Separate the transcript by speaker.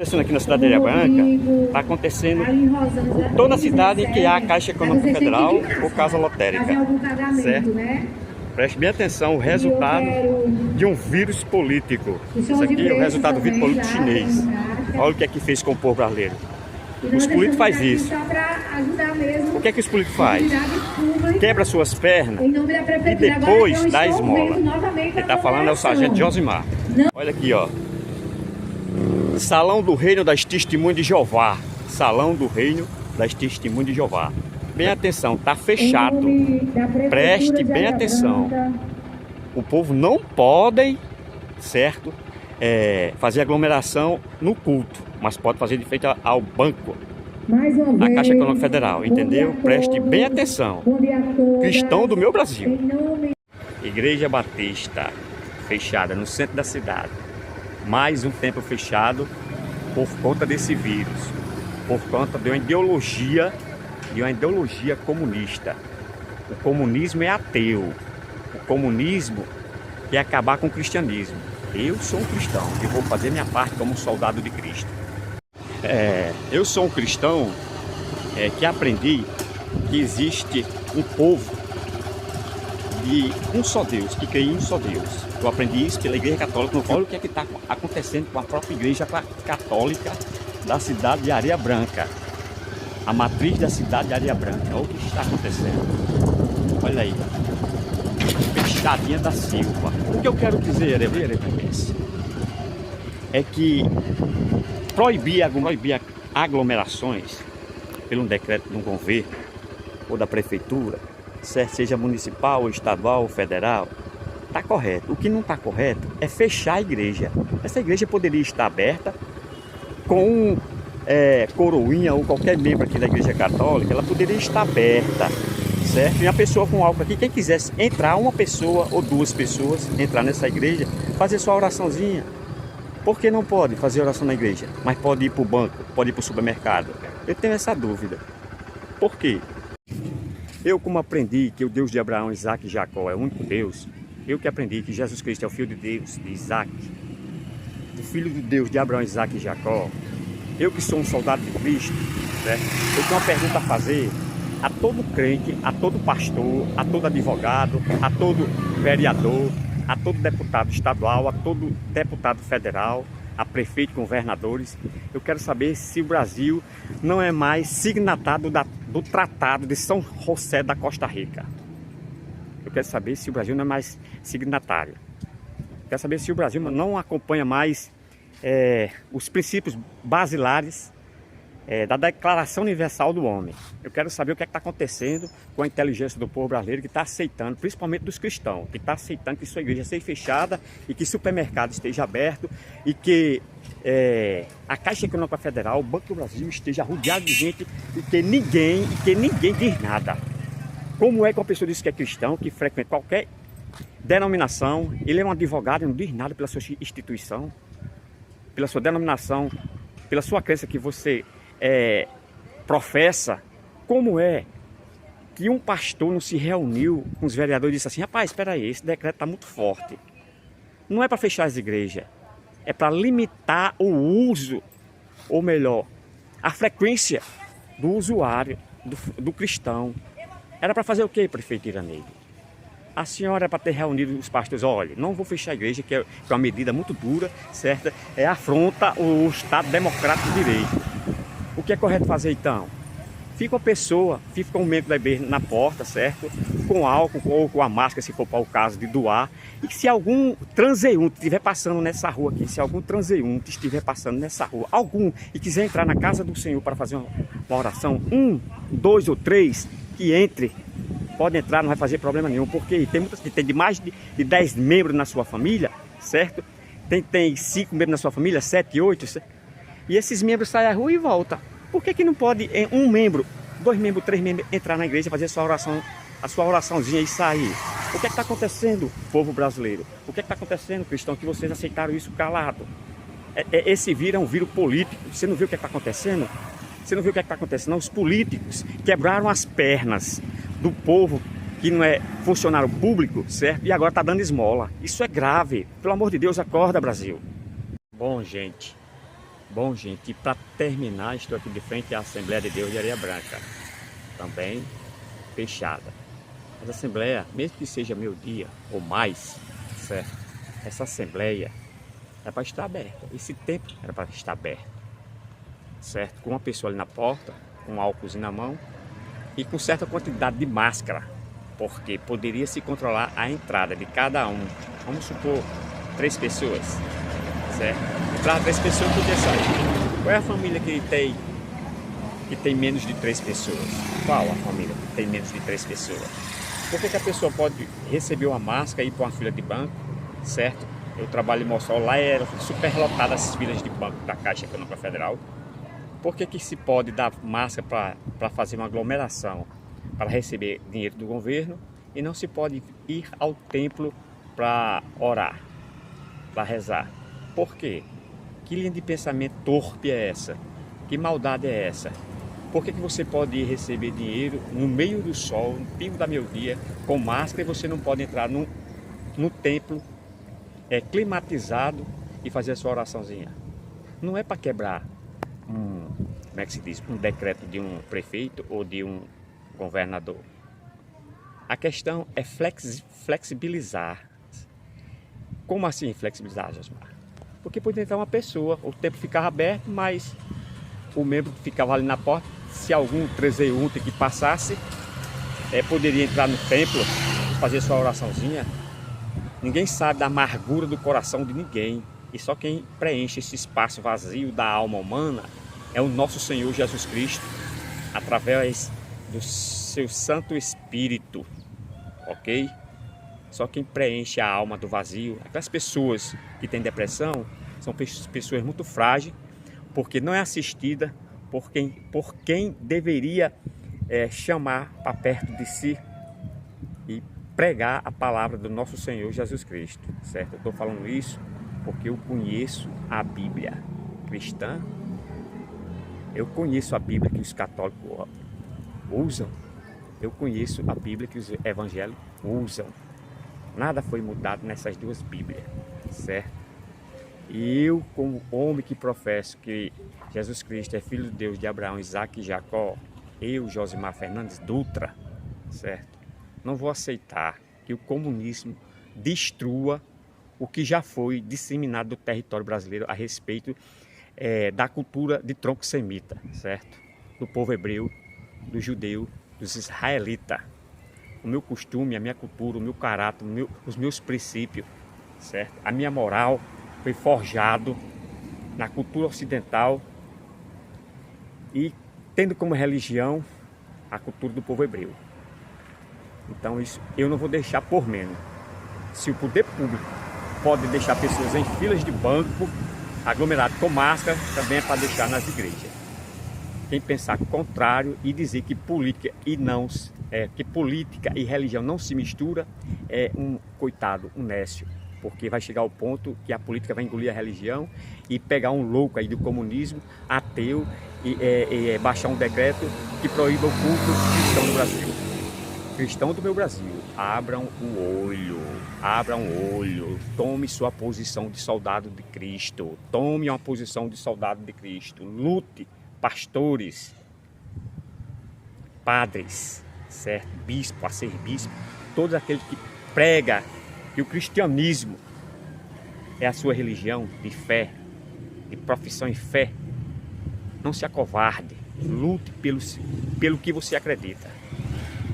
Speaker 1: Acontecendo aqui na cidade de Areia Branca, está acontecendo por toda a cidade que há a Caixa Econômica Federal ou Casa Lotérica, certo? Preste bem atenção, o resultado de um vírus político. Isso aqui é o resultado do vírus político chinês. Olha o que é que fez com o povo brasileiro. Os políticos fazem isso. O que é que os políticos fazem? Quebra suas pernas e depois dá esmola. Quem está falando é o sargento Josimar. Olha aqui, ó. Salão do Reino das Testemunhas de Jeová. Salão do Reino das Testemunhas de Jeová. Bem atenção, tá fechado. Preste bem atenção. O povo não pode, certo, fazer aglomeração no culto, mas pode fazer de frente ao banco, na Caixa Econômica Federal, entendeu? Preste bem atenção. Cristão do meu Brasil. Igreja Batista, fechada no centro da cidade. Mais um templo fechado por conta desse vírus, por conta de uma ideologia comunista. O comunismo é ateu. O comunismo quer acabar com o cristianismo. Eu sou um cristão e vou fazer minha parte como um soldado de Cristo. Eu sou um cristão que aprendi que existe um povo de um só Deus, que crê em um só Deus. Eu aprendi isso pela Igreja Católica. Olha o que é que está acontecendo com a própria Igreja Católica da cidade de Areia Branca. A matriz da cidade de Areia Branca. Olha o que está acontecendo. Olha aí. Fechadinha da Silva. O que eu quero dizer, é que proibir aglomerações pelo decreto de um governo ou da prefeitura, seja municipal, estadual ou federal, está correto. O que não está correto é fechar a igreja. Essa igreja poderia estar aberta com coroinha ou qualquer membro aqui da Igreja Católica, ela poderia estar aberta, certo? E a pessoa com álcool aqui, quem quisesse entrar, uma pessoa ou duas pessoas, entrar nessa igreja, fazer sua oraçãozinha. Por que não pode fazer oração na igreja, mas pode ir para o banco, pode ir para o supermercado? Eu tenho essa dúvida. Por quê? Eu, como aprendi que o Deus de Abraão, Isaac e Jacó é o único Deus, eu que aprendi que Jesus Cristo é o Filho de Deus, de Isaac, o Filho de Deus de Abraão, Isaac e Jacó, eu que sou um soldado de Cristo, né? Eu tenho uma pergunta a fazer a todo crente, a todo pastor, a todo advogado, a todo vereador, a todo deputado estadual, a todo deputado federal, a prefeito e governadores. Eu quero saber se o Brasil não é mais signatário do Tratado de São José da Costa Rica. Eu quero saber se o Brasil não é mais signatário. Eu quero saber se o Brasil não acompanha mais os princípios basilares da Declaração Universal do Homem. Eu quero saber o que é que está acontecendo com a inteligência do povo brasileiro que está aceitando, principalmente dos cristãos, que está aceitando que sua igreja seja fechada e que supermercado esteja aberto e que a Caixa Econômica Federal, o Banco do Brasil esteja rodeado de gente e que ninguém diz nada. Como é que uma pessoa diz que é cristão, que frequenta qualquer denominação, ele é um advogado e não diz nada pela sua instituição, pela sua denominação, pela sua crença que você professa? Como é que um pastor não se reuniu com os vereadores e disse assim: rapaz, espera aí, esse decreto está muito forte. Não é para fechar as igrejas, é para limitar o uso, ou melhor, a frequência do usuário, do cristão. Era para fazer o quê, prefeito Iraneide? A senhora é para ter reunido os pastores: olha, não vou fechar a igreja, que é uma medida muito dura, certo? Afronta o Estado Democrático de Direito. O que é correto fazer então? Fica uma pessoa, fica um membro da igreja na porta, certo? Com álcool ou com a máscara, se for para o caso de doar. E se algum transeunte estiver passando nessa rua aqui, se algum transeunte estiver passando nessa rua, e quiser entrar na casa do Senhor para fazer uma oração, 1, 2 ou 3, que entre. Pode entrar, não vai fazer problema nenhum, porque tem muitas que tem de mais de 10 membros na sua família, certo? Tem 5 membros na sua família, 7, 8, certo? E esses membros saem à rua e voltam. Por que não pode um membro, 2 membros, 3 membros entrar na igreja, fazer a sua oraçãozinha e sair? O que é que está acontecendo, povo brasileiro? O que é que está acontecendo, cristão, que vocês aceitaram isso calado? Esse vírus é um vírus político. Você não viu o que é que está acontecendo? Você não viu o que é que está acontecendo? Não, os políticos quebraram as pernas do povo que não é funcionário público, certo? E agora está dando esmola. Isso é grave. Pelo amor de Deus, acorda, Brasil. Bom, gente, Bom, gente, para terminar, estou aqui de frente à Assembleia de Deus de Areia Branca, também fechada. Mas a Assembleia, mesmo que seja meio-dia ou mais, certo? Essa Assembleia era para estar aberta, esse tempo era para estar aberto, certo? Com uma pessoa ali na porta, com um álcoolzinho na mão e com certa quantidade de máscara, porque poderia se controlar a entrada de cada um. Vamos supor 3 pessoas, certo? Entrava 3 pessoas, podia sair. Qual é a família que tem menos de 3 pessoas? Qual a família que tem menos de 3 pessoas? Por que a pessoa pode receber uma máscara e ir para uma fila de banco, certo? Eu trabalho em Mossoró, lá era super lotada as filas de banco da Caixa Econômica Federal. Por que se pode dar máscara para fazer uma aglomeração, para receber dinheiro do governo, e não se pode ir ao templo para orar, para rezar? Por quê? Que linha de pensamento torpe é essa? Que maldade é essa? Por que você pode ir receber dinheiro no meio do sol, no pingo da meio-dia, com máscara, e você não pode entrar no templo climatizado e fazer a sua oraçãozinha? Não é para quebrar como é que se diz, um decreto de um prefeito ou de um governador. A questão é flexibilizar. Como assim flexibilizar, Josmar? Porque podia entrar uma pessoa, o tempo ficava aberto, mas o membro que ficava ali na porta, se algum transeunte que passasse, poderia entrar no templo e fazer sua oraçãozinha. Ninguém sabe da amargura do coração de ninguém. E só quem preenche esse espaço vazio da alma humana é o nosso Senhor Jesus Cristo, através do seu Santo Espírito, ok? Só quem preenche a alma do vazio. Aquelas pessoas que têm depressão são pessoas muito frágeis, porque não é assistida por quem deveria chamar para perto de si e pregar a palavra do nosso Senhor Jesus Cristo, certo? Eu estou falando isso porque eu conheço a Bíblia cristã, eu conheço a Bíblia que os católicos usam, eu conheço a Bíblia que os evangélicos usam. Nada foi mudado nessas duas Bíblias, certo? E eu, como homem que professo que Jesus Cristo é filho de Deus, de Abraão, Isaac e Jacó, eu, Josimar Fernandes Dutra, certo? Não vou aceitar que o comunismo destrua o que já foi disseminado do território brasileiro a respeito da cultura de tronco semita, certo? Do povo hebreu, do judeu, dos israelitas. O meu costume, a minha cultura, o meu caráter, os meus princípios, certo? A minha moral foi forjado na cultura ocidental e tendo como religião a cultura do povo hebreu. Então isso eu não vou deixar por menos. Se o poder público pode deixar pessoas em filas de banco, aglomerado com máscara, também é para deixar nas igrejas. Quem pensar contrário e dizer que política e religião não se mistura, é um coitado, um nécio, porque vai chegar ao ponto que a política vai engolir a religião e pegar um louco aí do comunismo, ateu, e baixar um decreto que proíba o culto cristão no Brasil. Cristão do meu Brasil, abram o olho, tome sua posição de soldado de Cristo, tome uma posição de soldado de Cristo, lute, pastores, padres, certo? Bispo, arcebispo, todos aqueles que pregam que o cristianismo é a sua religião de fé, de profissão em fé. Não se acovarde, lute pelo que você acredita.